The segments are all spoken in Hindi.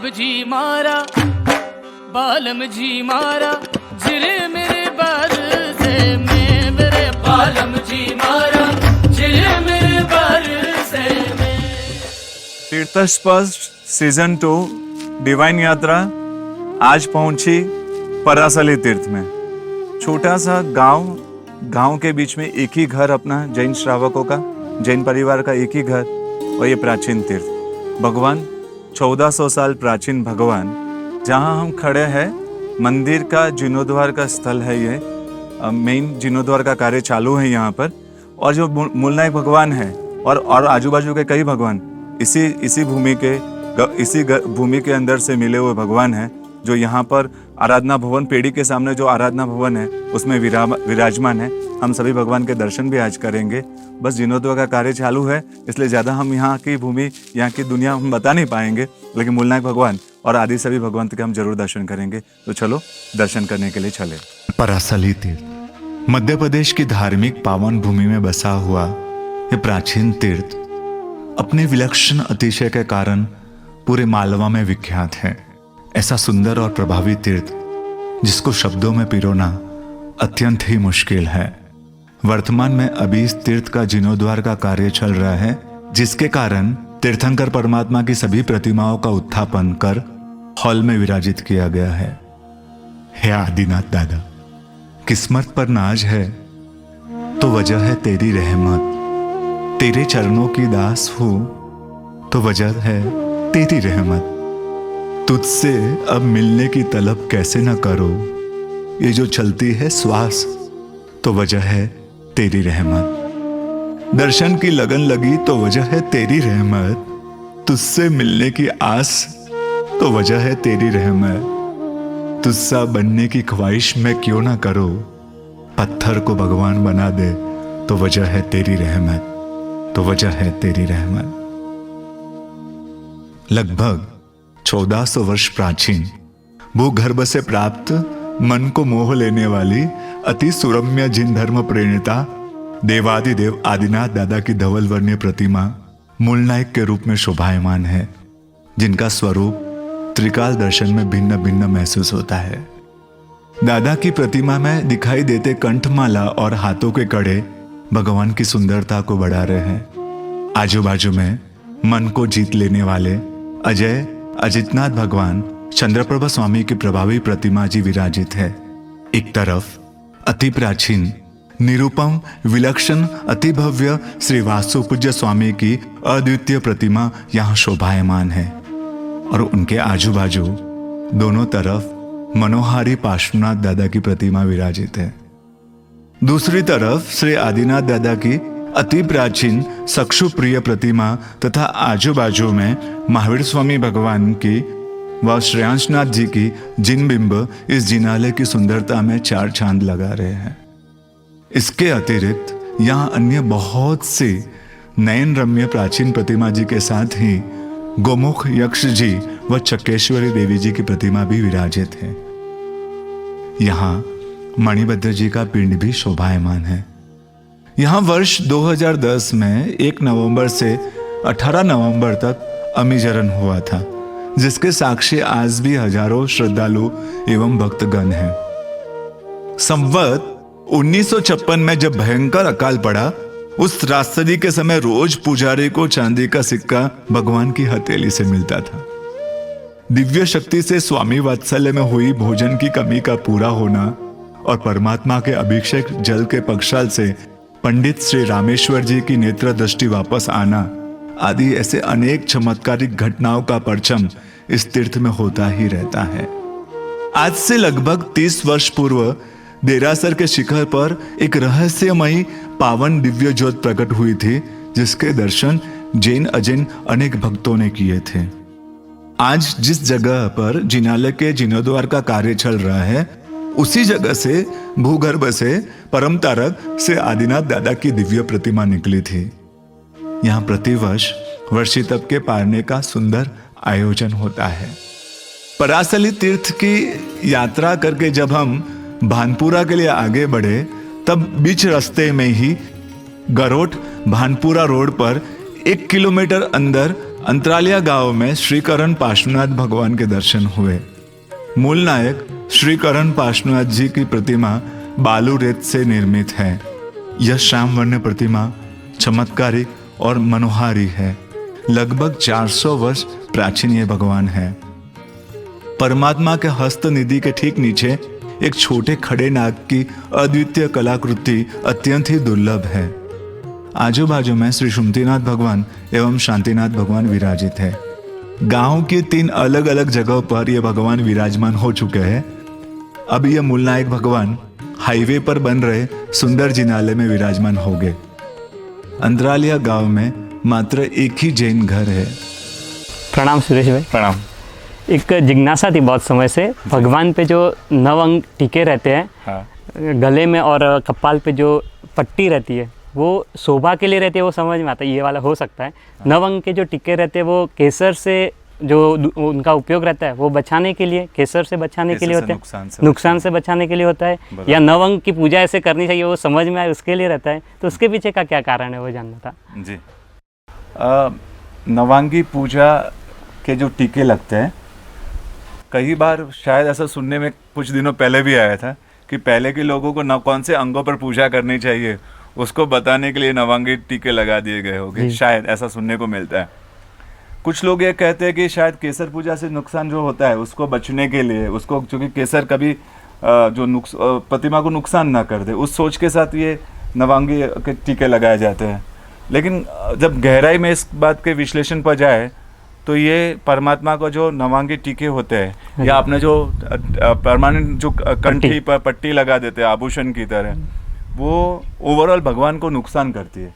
जी मारा, बालम जी मारा, जिरे मेरे बार से में मेरे बालम जी मारा, जिरे मेरे बार से में। तीर्थस्पर्श सीजन 2 डिवाइन यात्रा आज पहुंची परासली तीर्थ में। छोटा सा गांव के बीच में एक ही घर अपना, जैन श्रावकों का, जैन परिवार का एक ही घर, और ये प्राचीन तीर्थ भगवान 1400 साल प्राचीन भगवान जहां हम खड़े हैं, मंदिर का जीर्णोद्धार का स्थल है। ये मेन जीर्णोद्धार का कार्य चालू है यहाँ पर। और जो मूलनायक भगवान है और आजू बाजू के कई भगवान इसी भूमि के अंदर से मिले हुए भगवान हैं, जो यहाँ पर आराधना भवन, पेड़ी के सामने जो आराधना भवन है उसमें विराजमान है। हम सभी भगवान के दर्शन भी आज करेंगे। बस जीर्णोद्धार का कार्य चालू है, इसलिए ज़्यादा हम यहाँ की भूमि, यहाँ की दुनिया हम बता नहीं पाएंगे, लेकिन मूलनायक भगवान और आदि सभी भगवान के हम जरूर दर्शन करेंगे। तो चलो दर्शन करने के लिए चले। परासली तीर्थ मध्य प्रदेश की धार्मिक पावन भूमि में बसा हुआ यह प्राचीन तीर्थ अपने विलक्षण अतिशय के कारण पूरे मालवा में विख्यात है। ऐसा सुंदर और प्रभावी तीर्थ जिसको शब्दों में पिरोना अत्यंत ही मुश्किल है। वर्तमान में अभी इस तीर्थ का जीर्णोद्धार का कार्य चल रहा है, जिसके कारण तीर्थंकर परमात्मा की सभी प्रतिमाओं का उत्थापन कर हॉल में विराजित किया गया है। हे आदिनाथ दादा, किस्मत पर नाज है तो वजह है तेरी रहमत, तेरे चरणों की दास हूं तो वजह है तेरी रहमत। तुझसे अब मिलने की तलब कैसे न करो, ये जो चलती है श्वास तो वजह है तेरी रहमत। दर्शन की लगन लगी तो वजह है तेरी रहमत, तुझसे मिलने की आस तो वजह है तेरी रहमत। तुझसा बनने की ख्वाहिश मैं क्यों ना करो, पत्थर को भगवान बना दे तो वजह है तेरी रहमत, तो वजह है तेरी रहमत। लगभग 1400 वर्ष प्राचीन भूगर्भ से प्राप्त मन को मोह लेने वाली अति सुरम्य जिन धर्म प्रेरणिता देवादिदेव आदिनाथ दादा की धवल वर्णीय प्रतिमा मूलनायक के रूप में शोभायमान है, जिनका स्वरूप त्रिकाल दर्शन में भिन्न भिन्न महसूस होता है। दादा की प्रतिमा में दिखाई देते कंठमाला और हाथों के कड़े भगवान की सुंदरता को बढ़ा रहे हैं। आजू बाजू में मन को जीत लेने वाले अजय अजितनाथ भगवान चंद्रप्रभा स्वामी की प्रभावी प्रतिमा जी विराजित है। एक तरफ अति प्राचीन निरूपम विलक्षण अति भव्य श्री वासु पूज्य स्वामी की अद्वितीय प्रतिमा यहाँ शोभायमान है, और उनके आजू बाजू दोनों तरफ मनोहारी पार्श्वनाथ दादा की प्रतिमा विराजित है। दूसरी तरफ श्री आदिनाथ दादा की अति प्राचीन सक्षु प्रिय प्रतिमा तथा आजू बाजू में महावीर स्वामी भगवान की व श्रेयांशनाथ जी की जिन बिंब इस जिनालय की सुंदरता में चार चांद लगा रहे हैं। इसके अतिरिक्त यहाँ अन्य बहुत सी नयन रम्य प्राचीन प्रतिमा जी के साथ ही गोमुख यक्ष जी व चक्रेश्वरी देवी जी की प्रतिमा भी विराजित है। यहाँ मणिभद्र जी का पिंड भी शोभायमान है। यहाँ वर्ष 2010 में 1 नवंबर से 18 नवंबर तक अमीजरन हुआ था, जिसके साक्षी आज भी हजारों श्रद्धालु एवं भक्तगण हैं। संवत 1956 में जब भयंकर अकाल पड़ा, उस त्रासदी के समय रोज पुजारी को चांदी का सिक्का भगवान की हथेली से मिलता था। दिव्य शक्ति से स्वामी वात्सल्य में हुई भोजन की कमी का पूरा होना और परमात्मा के अभिषेक जल के पक्षाल से पंडित श्री रामेश्वर जी की नेत्र दृष्टि वापस आना आदि ऐसे अनेक चमत्कारिक घटनाओं का परचम इस तीर्थ में होता ही रहता है। आज से लगभग 30 वर्ष पूर्व देरासर के शिखर पर एक रहस्यमयी पावन दिव्य ज्योत प्रकट हुई थी, जिसके दर्शन जैन अजैन अनेक भक्तों ने किए थे। आज जिस जगह पर जिनालय के जीर्णोद्धार का कार्य चल रहा है, उसी जगह से भूगर्भ से परम तारक से आदिनाथ दादा की दिव्य प्रतिमा निकली थी। यहाँ प्रतिवर्ष वर्षी तप के पारने का सुंदर आयोजन होता है। परासली तीर्थ की यात्रा करके जब हम भानपुरा के लिए आगे बढ़े, तब बीच रास्ते में ही गरोट भानपुरा रोड पर 1 किलोमीटर अंदर अंतरालिया गांव में श्री करण पार्श्वनाथ भगवान के दर्शन हुए। मूल नायक श्री करण पार्श्वनाथ जी की प्रतिमा बालू रेत से निर्मित है। यह श्याम वर्ण प्रतिमा चमत्कारिक और मनोहारी है। लगभग 400 वर्ष प्राचीन ये भगवान है। परमात्मा के हस्त निधि के ठीक नीचे एक छोटे खड़े नाग की अद्वितीय कलाकृति अत्यंत ही दुर्लभ है। आजू बाजू में श्री सुमतिनाथ भगवान एवं शांतिनाथ भगवान विराजित है। गांव की 3 अलग अलग जगहों पर यह भगवान विराजमान हो चुके हैं। अब यह मूलनायक भगवान हाईवे पर बन रहे सुंदर जिनालय में विराजमान हो गए। अंतरालिया गांव में मात्र एक ही जैन घर है। प्रणाम सुरेश भाई। प्रणाम। एक जिज्ञासा थी बहुत समय से, भगवान पे जो 9 अंग टीके रहते हैं, हाँ। गले में और कपाल पे जो पट्टी रहती है वो शोभा के लिए रहती है, वो समझ में आता है ये वाला हो सकता है। 9 अंग के जो टीके रहते हैं वो केसर से जो उनका उपयोग रहता है वो बचाने के लिए, केसर से बचाने के लिए होता है, नुकसान से बचाने के लिए होता है, या 9 अंग की पूजा ऐसे करनी चाहिए वो समझ में आए उसके लिए रहता है। तो उसके पीछे का क्या कारण है वो जानना था। जी, नवांगी पूजा के जो टीके लगते हैं, कई बार शायद ऐसा सुनने में कुछ दिनों पहले भी आया था कि पहले के लोगों को न कौन से अंगों पर पूजा करनी चाहिए उसको बताने के लिए नवांगी टीके लगा दिए गए होंगे, शायद ऐसा सुनने को मिलता है। कुछ लोग ये कहते हैं कि शायद केसर पूजा से नुकसान जो होता है उसको बचने के लिए, उसको क्योंकि केसर कभी जो प्रतिमा को नुकसान ना कर दे, उस सोच के साथ ये नवांगी के टीके लगाए जाते हैं। लेकिन जब गहराई में इस बात के विश्लेषण पर जाए तो ये परमात्मा को जो नवांगी टीके होते हैं या आपने जो परमानेंट जो कंठी पर पट्टी लगा देते हैं आभूषण की तरह, वो ओवरऑल भगवान को नुकसान करती है।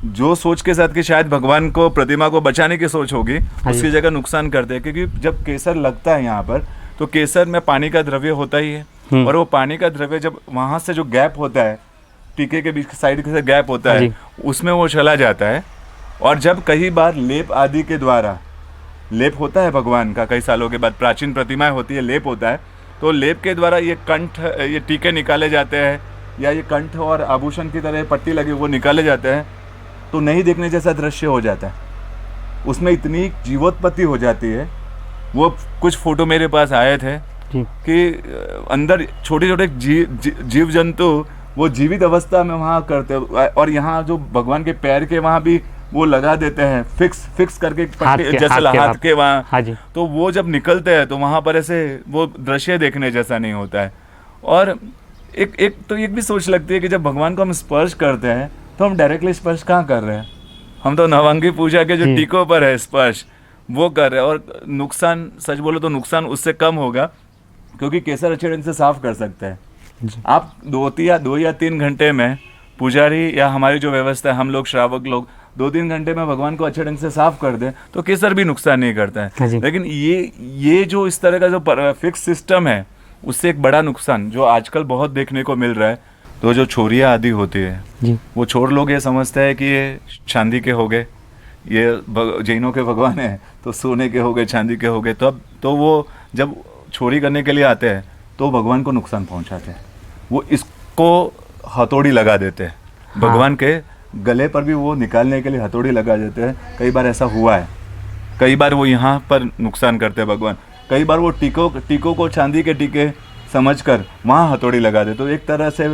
जो सोच के साथ कि शायद भगवान को प्रतिमा को बचाने की सोच होगी, उसकी जगह नुकसान करते हैं। क्योंकि जब केसर लगता है यहाँ पर तो केसर में पानी का द्रव्य होता ही है, और वो पानी का द्रव्य जब वहाँ से जो गैप होता है, टीके के बीच साइड से गैप होता है, उसमें वो चला जाता है। और जब कई बार लेप आदि के द्वारा, लेप होता है भगवान का, कई सालों के बाद प्राचीन प्रतिमाएं होती है, लेप होता है, तो लेप के द्वारा ये कंठ, ये टीके निकाले जाते हैं, या ये कंठ और आभूषण की तरह पट्टी लगी वो निकाले जाते हैं, तो नहीं देखने जैसा दृश्य हो जाता है। उसमें इतनी जीवोत्पत्ति हो जाती है। वो कुछ फोटो मेरे पास आए थे कि अंदर छोटे छोटे जीव जंतु वो जीवित अवस्था में वहाँ करते हैं, और यहाँ जो भगवान के पैर के वहाँ भी वो लगा देते हैं फिक्स करके जैसे हाथ के वहाँ, तो वो जब निकलते हैं तो वहाँ पर ऐसे वो दृश्य देखने जैसा नहीं होता है। और एक तो एक भी सोच लगती है कि जब भगवान को हम स्पर्श करते हैं तो हम डायरेक्टली स्पर्श कहाँ कर रहे हैं, हम तो नवांगी पूजा के जो टीकों पर है स्पर्श वो कर रहे हैं। और नुकसान, सच बोलो तो नुकसान उससे कम होगा, क्योंकि केसर अच्छे ढंग से साफ कर सकते हैं आप। 2 या 3 घंटे में पुजारी या हमारी जो व्यवस्था है, हम लोग श्रावक लोग 2-3 घंटे में भगवान को अच्छे ढंग से साफ कर दें तो केसर भी नुकसान नहीं करता है। लेकिन ये जो इस तरह का जो फिक्स सिस्टम है, उससे एक बड़ा नुकसान जो आजकल बहुत देखने को मिल रहा है, तो जो छोरियाँ आदि होती है, वो छोर लोग ये समझते हैं कि ये चांदी के हो गए, ये जैनों के भगवान है तो सोने के हो गए, चांदी के हो गए, तो वो जब छोरी करने के लिए आते हैं तो भगवान को नुकसान पहुंचाते हैं। वो इसको हथौड़ी लगा देते हैं, भगवान के गले पर भी वो निकालने के लिए हथौड़ी लगा देते हैं। कई बार ऐसा हुआ है, कई बार वो यहाँ पर नुकसान करते हैं भगवान, कई बार वो टीकों को चांदी के टीके समझकर वहाँ हथौड़ी लगा देते। तो एक तरह से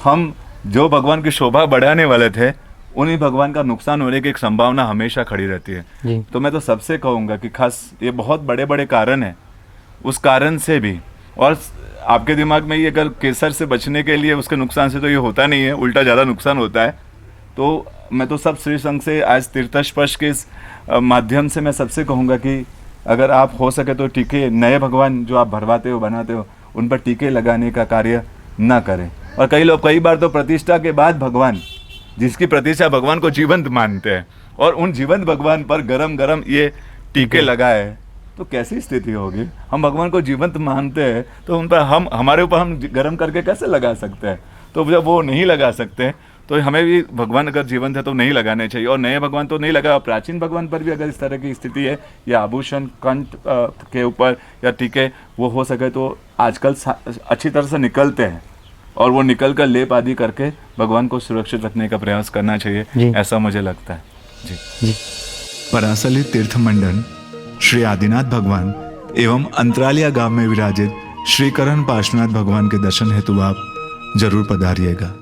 हम जो भगवान की शोभा बढ़ाने वाले थे, उन्हीं भगवान का नुकसान होने की एक संभावना हमेशा खड़ी रहती है। तो मैं तो सबसे कहूँगा कि खास ये बहुत बड़े बड़े कारण हैं, उस कारण से भी, और आपके दिमाग में ये अगर केसर से बचने के लिए उसके नुकसान से तो ये होता नहीं है, उल्टा ज़्यादा नुकसान होता है। तो मैं तो सब श्री संघ से आज तीर्थस्पर्श के इस माध्यम से मैं सबसे कहूँगा कि अगर आप हो सके तो टीके, नए भगवान जो आप भरवाते हो बनाते हो, उन पर टीके लगाने का कार्य ना करें। और कई बार तो प्रतिष्ठा के बाद भगवान, जिसकी प्रतिष्ठा भगवान को जीवंत मानते हैं, और उन जीवंत भगवान पर गरम ये टीके लगाए तो कैसी स्थिति होगी। हम भगवान को जीवंत मानते हैं तो उन पर हमारे ऊपर हम गरम करके कैसे लगा सकते हैं। तो जब वो नहीं लगा सकते तो हमें भी भगवान अगर जीवंत है तो नहीं लगाने चाहिए, और नए भगवान तो नहीं लगा। प्राचीन भगवान पर भी अगर इस तरह की स्थिति है, या आभूषण कंठ के ऊपर या टीके वो हो सके तो आजकल अच्छी तरह से निकलते हैं, और वो निकल कर लेप आदि करके भगवान को सुरक्षित रखने का प्रयास करना चाहिए, ऐसा मुझे लगता है। जी। परासली तीर्थ मंडल श्री आदिनाथ भगवान एवं अंतरालिया गांव में विराजित श्री करण पार्श्वनाथ भगवान के दर्शन हेतु आप जरूर पधारिएगा।